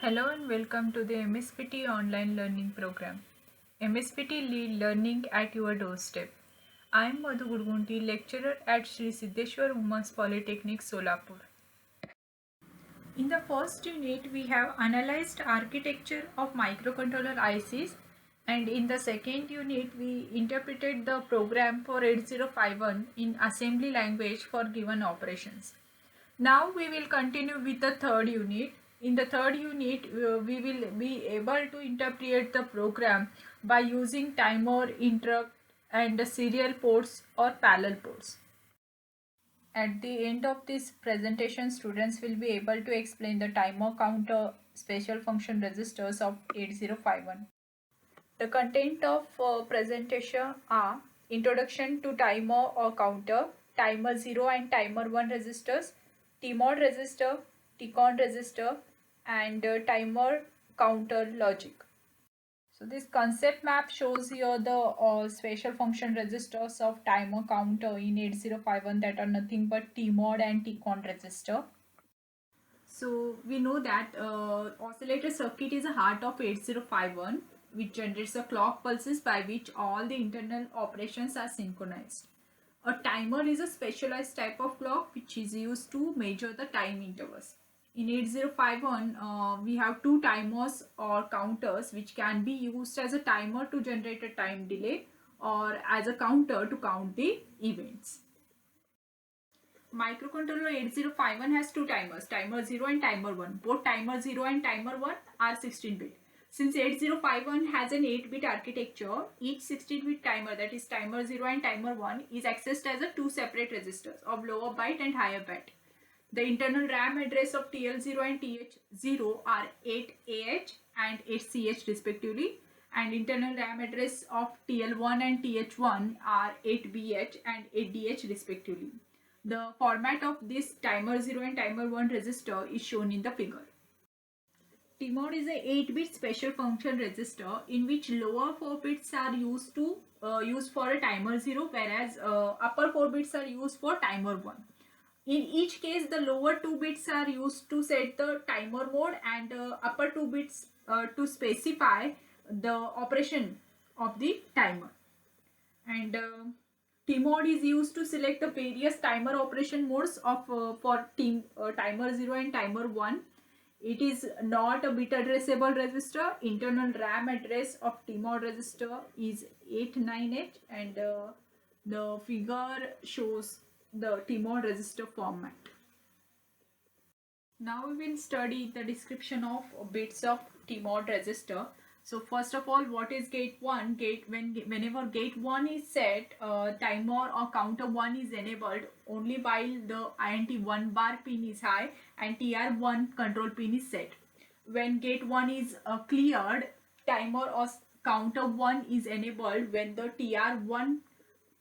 Hello and welcome to the MSPT online learning program. MSPT Lead Learning at your doorstep. I am Madhu Gurgunti, lecturer at Sri Siddheshwar Women's Polytechnic, Solapur. In the first unit, we have analyzed architecture of microcontroller ICs, and in the second unit, we interpreted the program for 8051 in assembly language for given operations. Now we will continue with the third unit. In the third unit, we will be able to interpret the program by using timer, interrupt, and serial ports or parallel ports. At the end of this presentation, students will be able to explain the timer, counter, special function registers of 8051. The content of presentation are introduction to timer or counter, timer 0 and timer 1 registers, TMOD register, TCON register, and timer counter logic. So this concept map shows here the special function registers of timer counter in 8051 that are nothing but TMOD and TCON register. So we know that oscillator circuit is a heart of 8051, which generates a clock pulses by which all the internal operations are synchronized. A timer is a specialized type of clock which is used to measure the time intervals. In 8051, we have two timers or counters which can be used as a timer to generate a time delay or as a counter to count the events. Microcontroller 8051 has two timers, timer 0 and timer 1. Both timer 0 and timer 1 are 16-bit. Since 8051 has an 8-bit architecture, each 16-bit timer, that is timer 0 and timer 1, is accessed as a two separate registers of lower byte and higher byte. The internal RAM address of TL0 and TH0 are 8AH and 8CH respectively, and internal RAM address of TL1 and TH1 are 8BH and 8DH respectively. The format of this timer 0 and timer 1 register is shown in the figure. TMOD is a 8-bit special function register in which lower 4 bits are used for a timer 0, whereas upper 4 bits are used for timer 1. In each case, the lower 2 bits are used to set the timer mode and upper 2 bits to specify the operation of the timer. And TMOD is used to select the various timer operation modes of for timer 0 and timer 1. It is not a bit addressable register. Internal RAM address of TMOD register is 89H, and the figure shows the TMOD register format. Now we will study the description of bits of TMOD register. So first of all, what is gate 1? Whenever gate 1 is set, timer or counter 1 is enabled only while the INT 1 bar pin is high and TR1 control pin is set. When gate 1 is cleared, timer or counter 1 is enabled when the TR1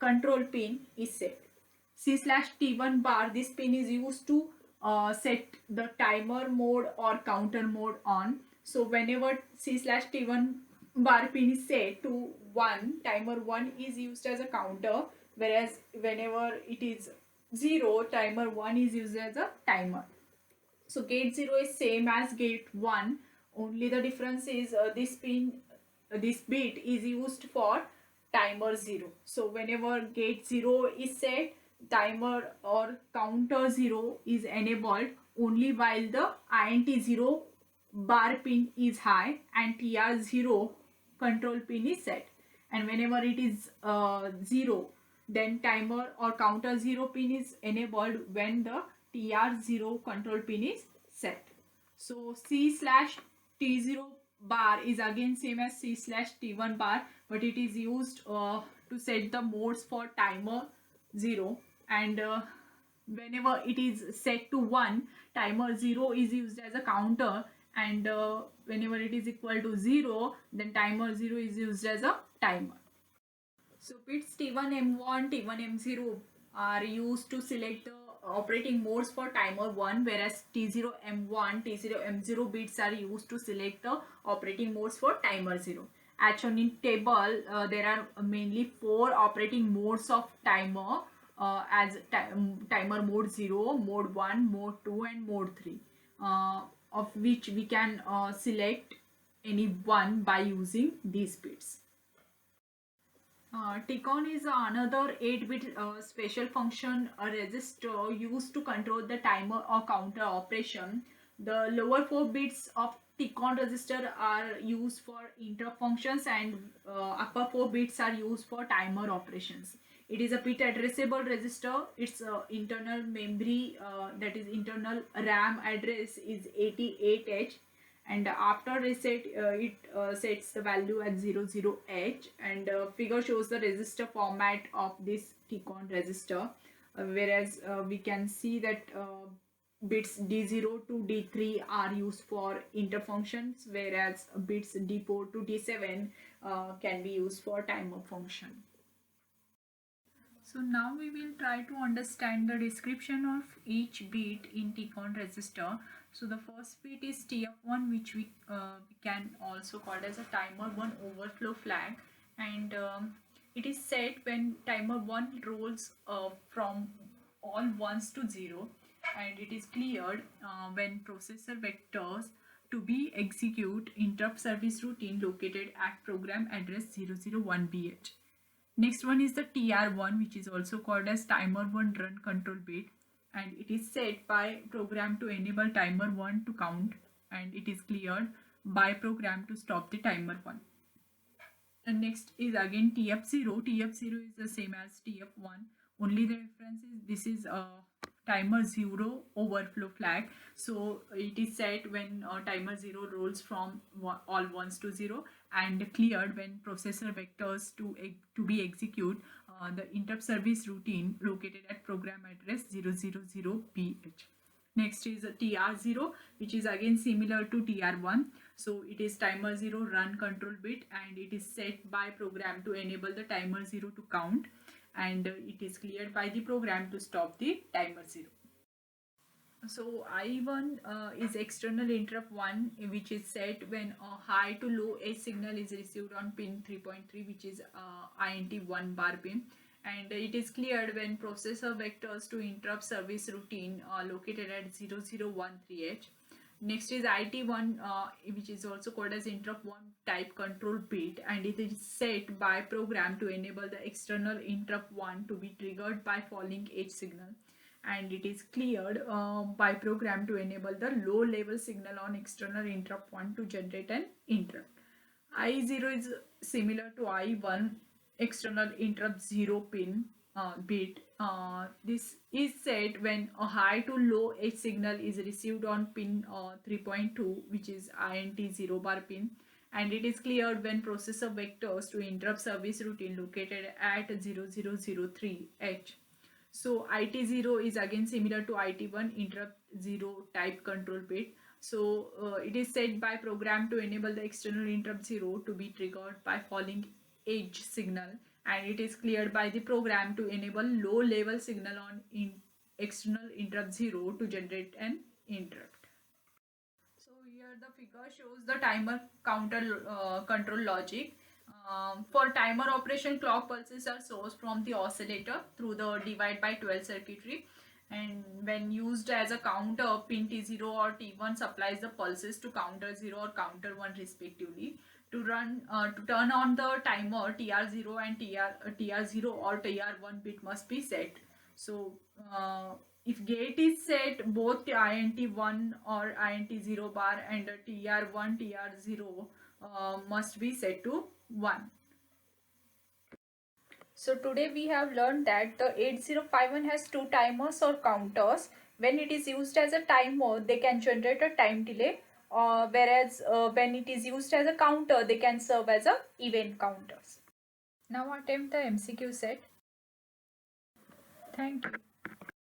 control pin is set. C/T1 bar, this pin is used to set the timer mode or counter mode on. So whenever C/T1 bar pin is set to 1, timer 1 is used as a counter, whereas whenever it is 0, timer 1 is used as a timer. So gate 0 is same as gate 1, only the difference is this bit is used for timer 0. So whenever gate 0 is set, timer or counter 0 is enabled only while the INT 0 bar pin is high and TR0 control pin is set. And whenever it is 0, then timer or counter 0 pin is enabled when the TR0 control pin is set. So C/T0 bar is again same as C/T1 bar, but it is used to set the modes for timer 0, and whenever it is set to 1, timer 0 is used as a counter, and whenever it is equal to 0, then timer 0 is used as a timer. So bits T1 M1, T1 M0 are used to select the operating modes for timer 1, whereas T0 M1, T0 M0 bits are used to select the operating modes for timer 0. As shown in table, there are mainly 4 operating modes of timer as timer mode 0, mode 1, mode 2 and mode 3. of which we can select any one by using these bits. TCON is another 8-bit special function register used to control the timer or counter operation. The lower 4 bits of TCON register are used for interrupt functions, and upper 4 bits are used for timer operations. It is a bit addressable register. Its internal memory, that is internal RAM address, is 88H, and after reset it sets the value at 00H, and figure shows the register format of this TCON register, whereas we can see that bits D0 to D3 are used for interfunctions, whereas bits D4 to D7 can be used for timer function. So now we will try to understand the description of each bit in TCON register. So the first bit is TF1, which we can also call as a timer 1 overflow flag, and it is set when timer 1 rolls from all ones to 0, and it is cleared when processor vectors to be execute interrupt service routine located at program address 001BH. Next one is the TR1, which is also called as timer 1 run control bit, and it is set by program to enable timer 1 to count, and it is cleared by program to stop the timer 1. And next is again TF0. TF0 is the same as TF1, only the difference is this is a timer 0 overflow flag. So it is set when timer 0 rolls from all ones to 0, and cleared when processor vectors to be execute the interrupt service routine located at program address 000BH. Next is TR0, which is again similar to TR1. So it is timer 0 run control bit, and it is set by program to enable the timer 0 to count, and it is cleared by the program to stop the timer 0. So I1 is external interrupt 1, which is set when a high to low edge signal is received on pin 3.3, which is INT 1 bar pin, and it is cleared when processor vectors to interrupt service routine located at 0013H. Next is IT1, which is also called as interrupt 1 type control bit, and it is set by program to enable the external interrupt 1 to be triggered by falling edge signal, and it is cleared by program to enable the low level signal on external interrupt 1 to generate an interrupt. I0 is similar to I1, external interrupt 0 pin bit. This is set when a high to low edge signal is received on pin 3.2, which is INT 0 bar pin, and it is cleared when processor vectors to interrupt service routine located at 0003H. So IT0 is again similar to IT1, interrupt 0 type control bit. So it is set by program to enable the external interrupt 0 to be triggered by falling edge signal, and it is cleared by the program to enable low level signal on external interrupt 0 to generate an interrupt. So here the figure shows the timer counter control logic. For timer operation, clock pulses are sourced from the oscillator through the divide by 12 circuitry, and when used as a counter, pin T0 or T1 supplies the pulses to counter 0 or counter 1 respectively. To turn on the timer, TR0 and TR0 or TR1 bit must be set. So if gate is set, both INT1 or INT0 bar and TR1 TR0 must be set to 1. So today we have learned that the 8051 has two timers or counters. When it is used as a timer, they can generate a time delay, whereas when it is used as a counter, they can serve as a event counters. Now attempt the MCQ set. Thank you.